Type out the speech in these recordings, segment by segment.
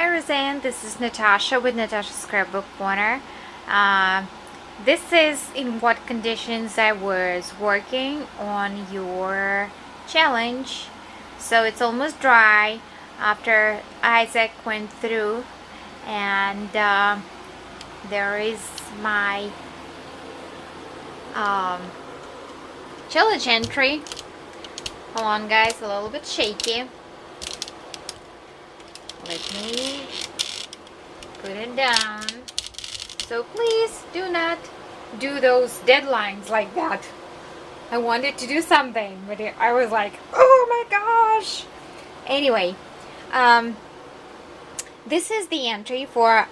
Hi Rosanne, this is Natasha with Natasha's Scrapbook Corner. This is in what conditions I was working on your challenge. So it's almost dry after Isaac went through, and there is my challenge entry. Hold on guys, a little bit shaky. Let me put it down. So please do not do those deadlines like that. I wanted to do something, but I was like, oh my gosh. Anyway, this is the entry for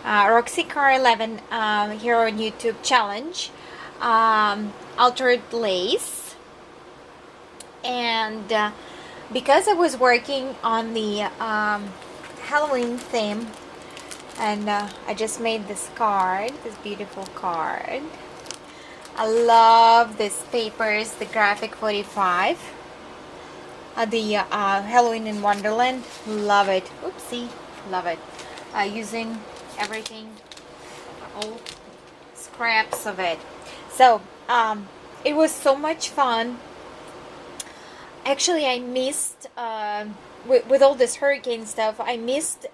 Roxycar11 here on YouTube challenge, Altered Lace. And because I was working on the Halloween theme, and I just made this card, this beautiful card. I love these papers, the Graphic 45, the Halloween in Wonderland. Love it. Oopsie, love it. Using everything, all scraps of it. So it was so much fun. Actually, I missed, with all this hurricane stuff, I missed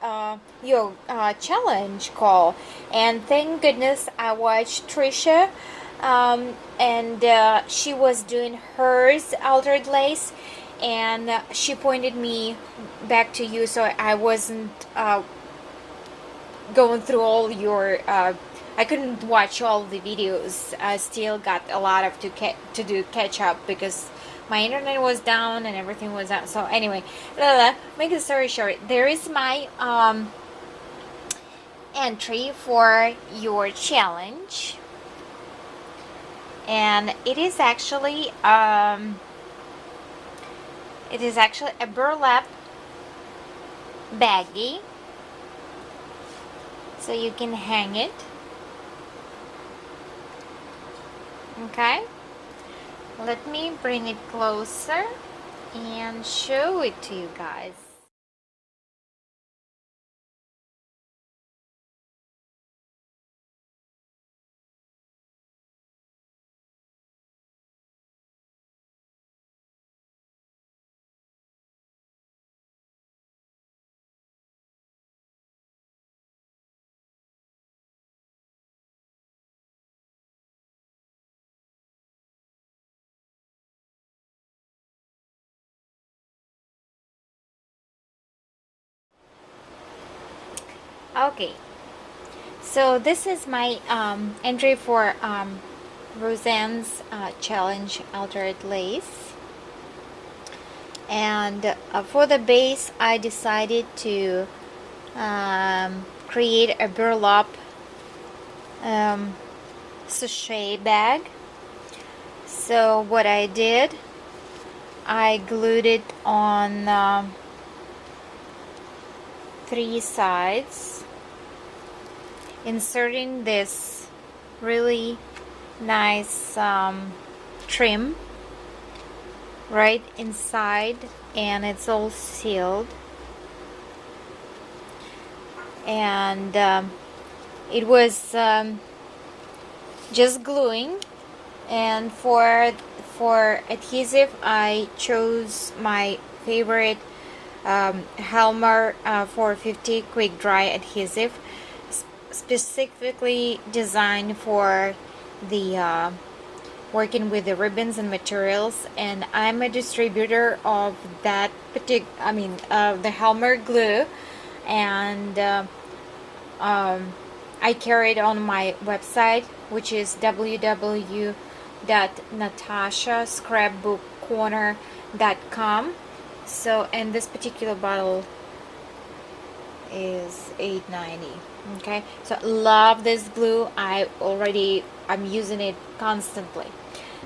your challenge call. And thank goodness I watched Trisha, and she was doing hers, Altered Lace, and she pointed me back to you, so I wasn't going through all your... I couldn't watch all the videos. I still got a lot of to do catch up because my internet was down and everything was out. So anyway, make the story short, there is my entry for your challenge, and it is actually a burlap baggie, so you can hang it. Okay, let me bring it closer and show it to you guys. Okay, so this is my entry for Rosanne's challenge, Altered Lace. And for the base, I decided to create a burlap sachet bag. So what I did, I glued it on 3 sides, inserting this really nice trim right inside, and it's all sealed. And it was just gluing. And for adhesive, I chose my favorite Helmer 450 quick dry adhesive, specifically designed for the working with the ribbons and materials. And I'm a distributor of that particular, the Helmer glue, and I carry it on my website, which is www.natashascrapbookcorner.com. So, and this particular bottle is $8.90. Okay, so love this glue. I'm using it constantly.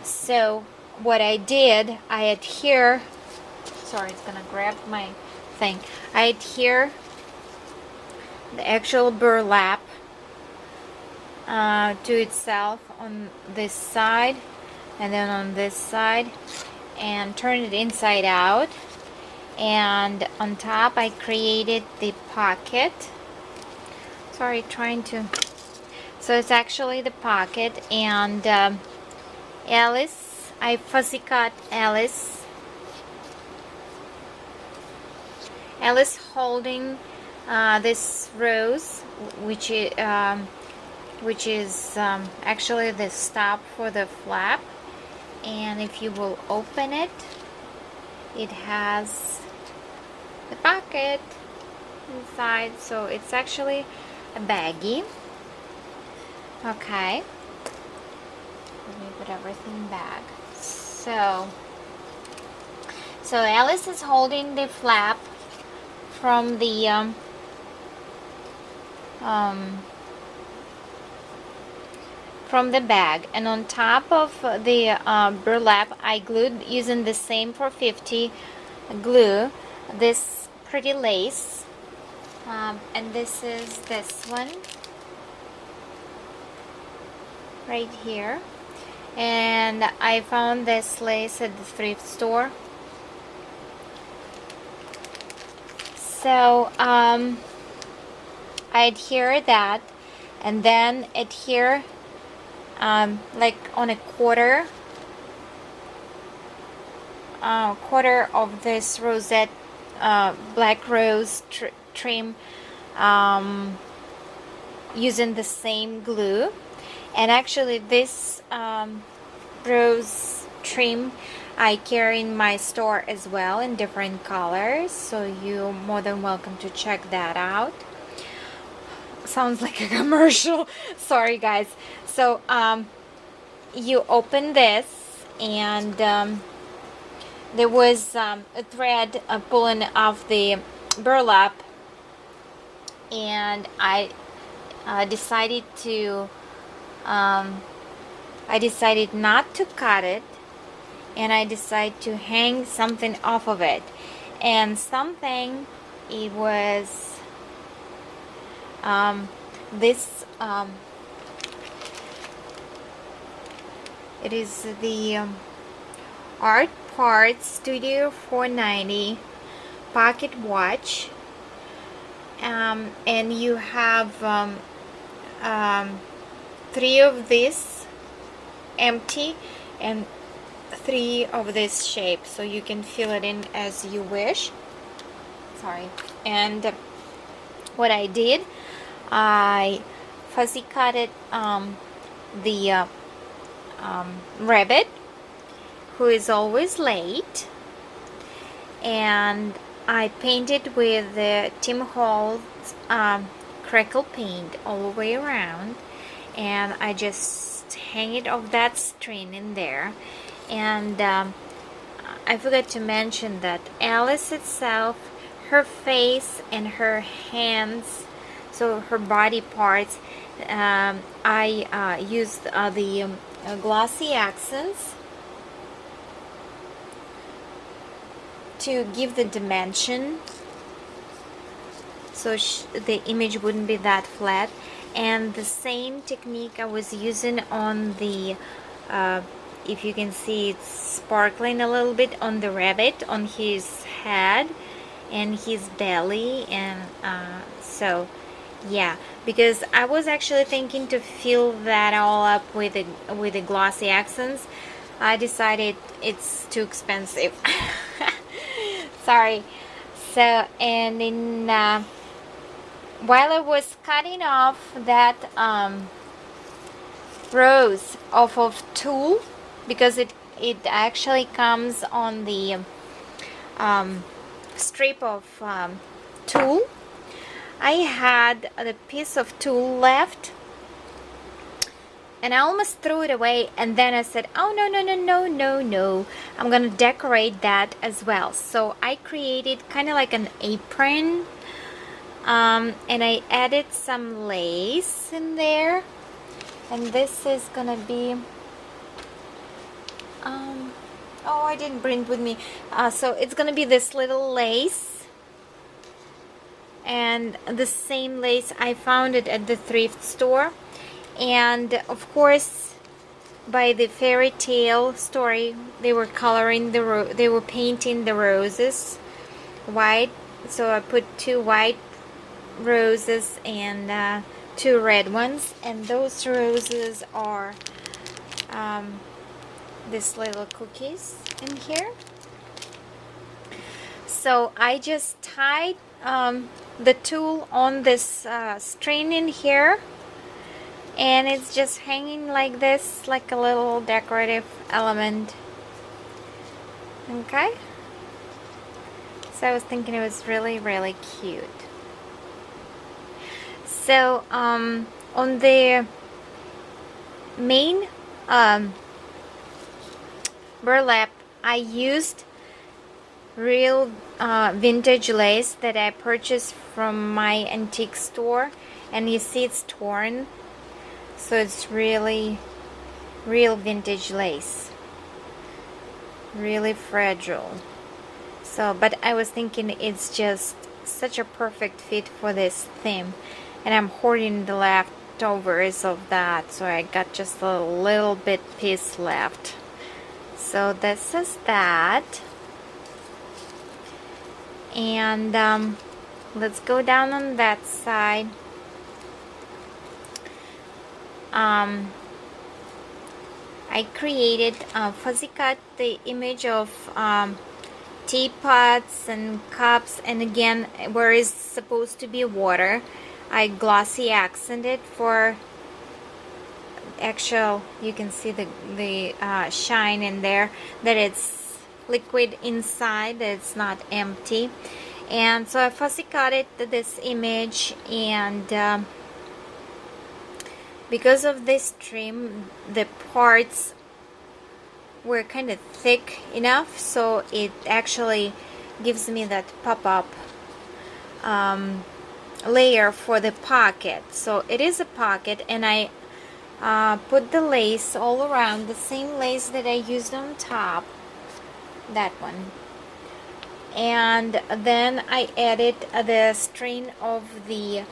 So what I did, I adhere, sorry, it's gonna grab my thing. I adhere the actual burlap to itself on this side, and then on this side, and turn it inside out. and on top I created the pocket. Sorry, trying to, so it's actually the pocket, and Alice, I fussy cut Alice holding this rose, which is actually the stop for the flap. And if you will open it, it has the pocket inside, so it's actually a baggie. Okay, let me put everything back. So Alice is holding the flap from the from the bag, and on top of the burlap I glued, using the same 450 glue, this pretty lace, and this is this one right here, and I found this lace at the thrift store. So I adhere that, and then adhere like on a quarter of this rosette black rose trim, using the same glue. And actually this rose trim I carry in my store as well in different colors, so you're more than welcome to check that out. Sounds like a commercial. Sorry guys. So you open this, and there was a thread pulling off the burlap, and I decided not to cut it, and I decided to hang something off of it. And something, it was this it is the Art Parts Studio 490 pocket watch, and you have 3 of this empty and 3 of this shape, so you can fill it in as you wish. Sorry. And what I did, I fussy cutted the rabbit, who is always late, and I painted with the Tim Holtz crackle paint all the way around, and I just hang it off that string in there. And I forgot to mention that Alice itself, her face and her hands, so her body parts, I used the glossy accents to give the dimension, so the image wouldn't be that flat. And the same technique I was using on the if you can see, it's sparkling a little bit on the rabbit, on his head and his belly. And so yeah, because I was actually thinking to fill that all up with the glossy accents. I decided it's too expensive. Sorry. So, and in while I was cutting off that rose off of tulle, because it actually comes on the strip of tulle, I had a piece of tulle left, and I almost threw it away, and then I said, oh no, I'm gonna decorate that as well. So I created kind of like an apron, and I added some lace in there, and this is gonna be oh, I didn't bring it with me. So it's gonna be this little lace, and the same lace I found it at the thrift store. And of course, by the fairy tale story, they were coloring they were painting the roses white, so I put 2 white roses and 2 red ones, and those roses are these little cookies in here. So I just tied the tulle on this string in here, and it's just hanging like this, like a little decorative element. Okay, so I was thinking it was really, really cute. So on the main burlap, I used real vintage lace that I purchased from my antique store, and you see it's torn, so it's really real vintage lace, really fragile. So, but I was thinking it's just such a perfect fit for this theme, and I'm hoarding the leftovers of that, so I got just a little bit piece left. So this is that. And let's go down on that side. I created fuzzy cut the image of teapots and cups, and again, where is supposed to be water, I glossy accented for actual, you can see the shine in there, that it's liquid inside, that it's not empty. And so I fuzzy cut it to this image, and because of this trim, the parts were kind of thick enough, so it actually gives me that pop-up layer for the pocket. So it is a pocket, and I put the lace all around, the same lace that I used on top, that one. And then I added the string of the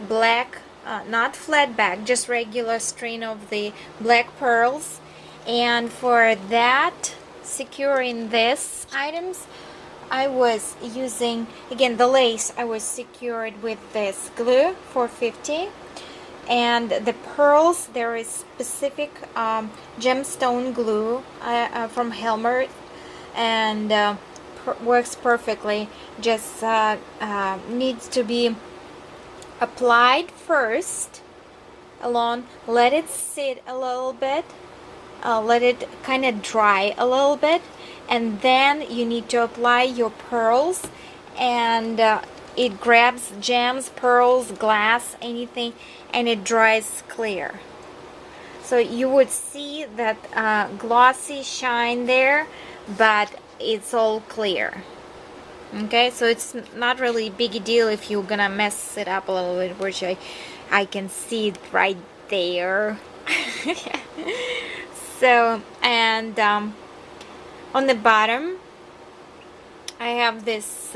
black, not flat back, just regular string of the black pearls. And for that, securing these items, I was using, again, the lace I was secured with this glue, 450. And the pearls, there is specific gemstone glue from Helmer, and works perfectly. Just needs to be applied first alone, let it sit a little bit, let it kind of dry a little bit, and then you need to apply your pearls, and it grabs gems, pearls, glass, anything, and it dries clear. So you would see that glossy shine there, but it's all clear. Okay, so it's not really a big deal if you're gonna mess it up a little bit, which I can see it right there. So, and on the bottom I have this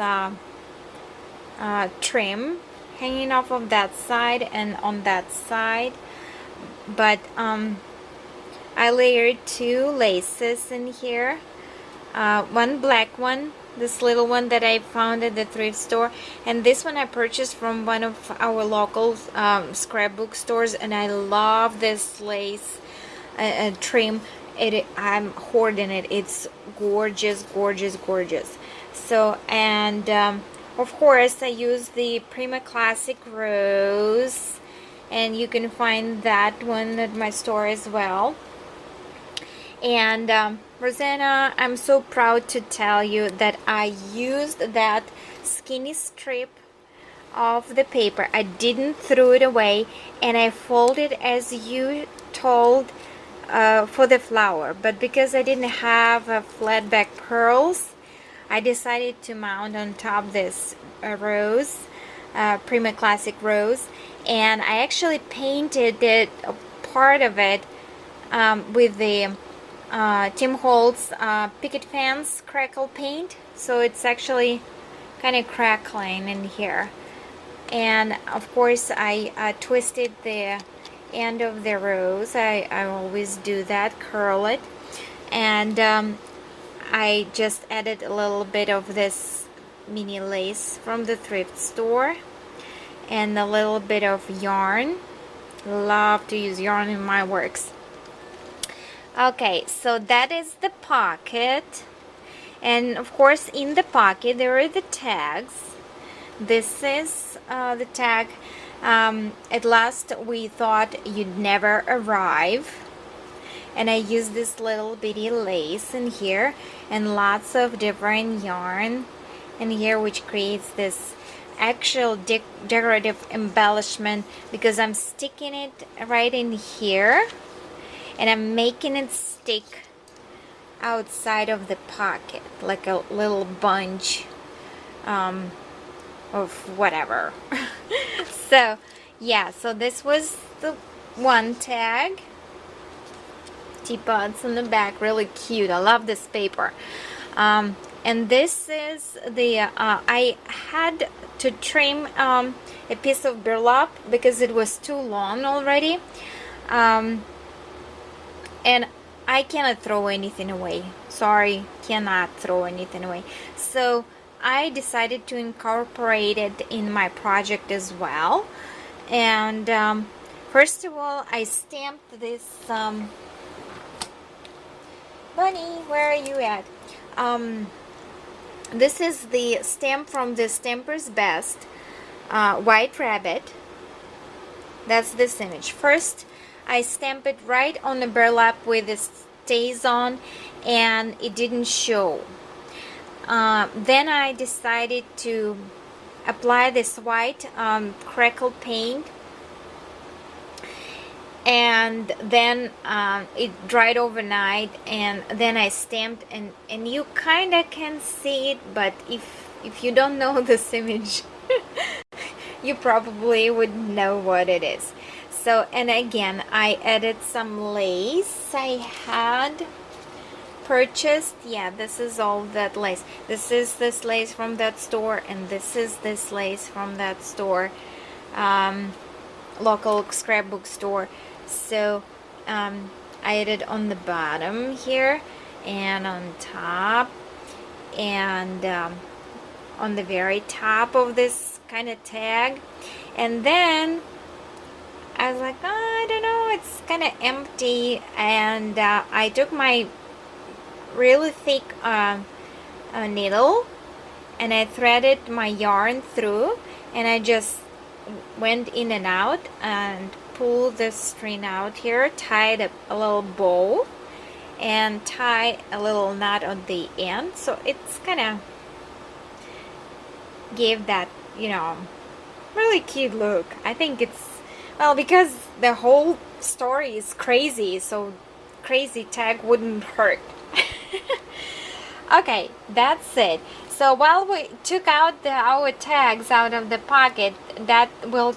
trim hanging off of that side and on that side, but I layered 2 laces in here, one black one, this little one that I found at the thrift store, and this one I purchased from one of our local scrapbook stores, and I love this lace trim. I'm hoarding it. It's gorgeous, gorgeous, gorgeous. So, and of course I use the Prima Classic Rose, and you can find that one at my store as well. And Rosanne, I'm so proud to tell you that I used that skinny strip of the paper. I didn't throw it away, and I folded as you told for the flower. But because I didn't have flat back pearls, I decided to mount on top this rose, Prima Classic Rose, and I actually painted it, part of it, with the Tim Holtz picket fence crackle paint, so it's actually kind of crackling in here. And of course I twisted the end of the rose. I always do that, curl it, and I just added a little bit of this mini lace from the thrift store, and a little bit of yarn. Love to use yarn in my works. Okay, so that is the pocket, and of course in the pocket there are the tags. This is the tag. At last we thought you'd never arrive, and I used this little bitty lace in here and lots of different yarn in here, which creates this actual decorative embellishment, because I'm sticking it right in here and I'm making it stick outside of the pocket like a little bunch of whatever. So yeah, so this was the one tag. Teapots on the back, really cute. I love this paper. And this is the I had to trim a piece of burlap because it was too long already, and I cannot throw anything away. Sorry, cannot throw anything away. So I decided to incorporate it in my project as well. And first of all, I stamped this Bunny, where are you at? This is the stamp from the Stamper's Best, White Rabbit. That's this image. First, I stamp it right on the burlap with the stays on, and it didn't show. Then I decided to apply this white crackle paint, and then it dried overnight, and then I stamped, and you kind of can see it, but if you don't know this image you probably would know what it is. So, and again, I added some lace I had purchased. Yeah, this is all that lace. This is this lace from that store, and this is this lace from that store, local scrapbook store. So I added on the bottom here and on top, and on the very top of this kind of tag. And then I was like, oh, I don't know, it's kind of empty, and I took my really thick needle and I threaded my yarn through, and I just went in and out and pulled the string out here, tied a little bow, and tie a little knot on the end, so it's kind of gave that, you know, really cute look. I think it's, well, because the whole story is crazy, so crazy tag wouldn't hurt. Okay, that's it. So while we took out our tags out of the pocket, that will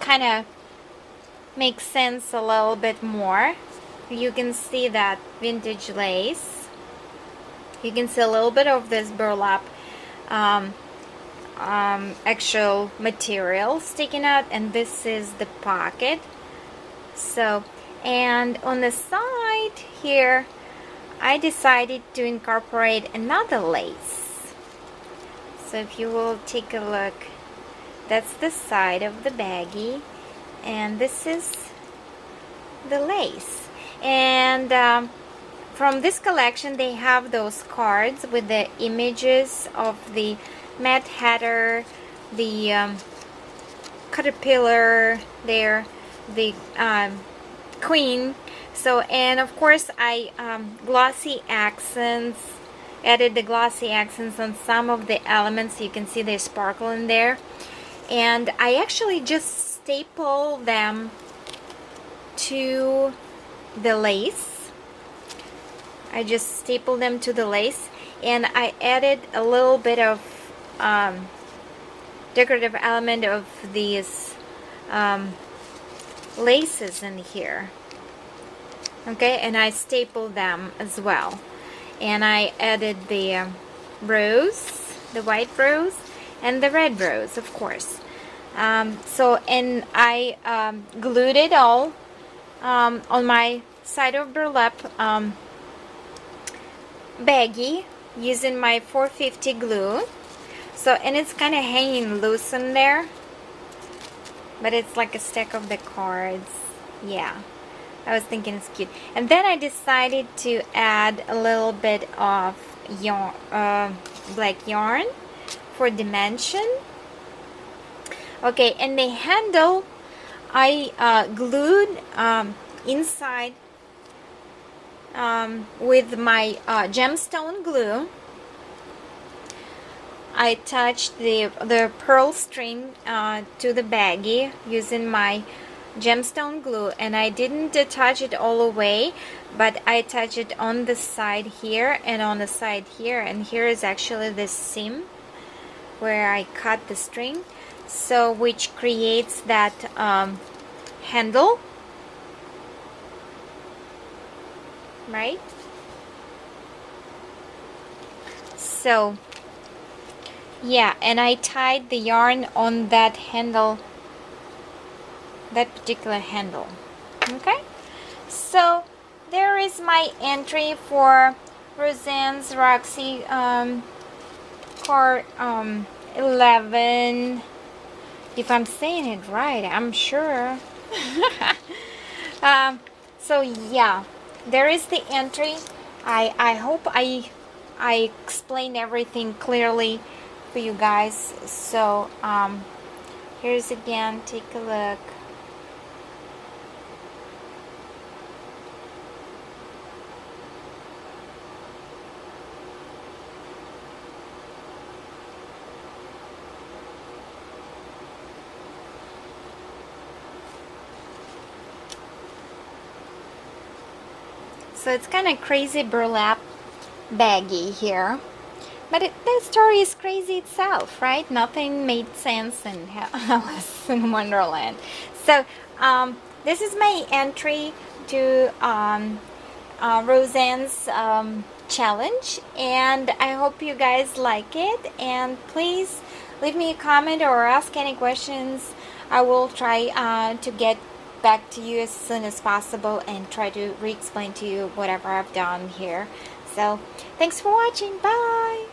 kind of make sense a little bit more. You can see that vintage lace. You can see a little bit of this burlap actual material sticking out, and this is the pocket. So, and on the side here I decided to incorporate another lace. So if you will take a look, that's the side of the baggie, and this is the lace. And from this collection they have those cards with the images of the Mad Hatter, the caterpillar there, the queen. So, and of course I glossy accents, added the glossy accents on some of the elements. You can see they sparkle in there, and I actually just staple them to the lace. I just staple them to the lace, and I added a little bit of decorative element of these laces in here. Okay, and I stapled them as well, and I added the rose, the white rose, and the red rose, of course. So, and I glued it all on my side of burlap baggie using my 450 glue. So, and it's kind of hanging loose in there, but it's like a stack of the cards. Yeah, I was thinking it's cute. And then I decided to add a little bit of yarn, black yarn for dimension. Okay, and the handle I glued inside with my gemstone glue. I attached the pearl string to the baggie using my gemstone glue, and I didn't attach it all the way, but I attached it on the side here and on the side here, and here is actually the seam where I cut the string, so which creates that handle, right? So yeah, and I tied the yarn on that handle, that particular handle. Okay, so there is my entry for Rosanne's Roxycar11, if I'm saying it right, I'm sure. So yeah, there is the entry. I hope I explained everything clearly for you guys. So here's again, take a look. So it's kind of crazy burlap baggy here, but the story is crazy itself, right? Nothing made sense in Alice in Wonderland. So this is my entry to Rosanne's challenge, and I hope you guys like it, and please leave me a comment or ask any questions. I will try to get back to you as soon as possible and try to re-explain to you whatever I've done here. So thanks for watching. Bye.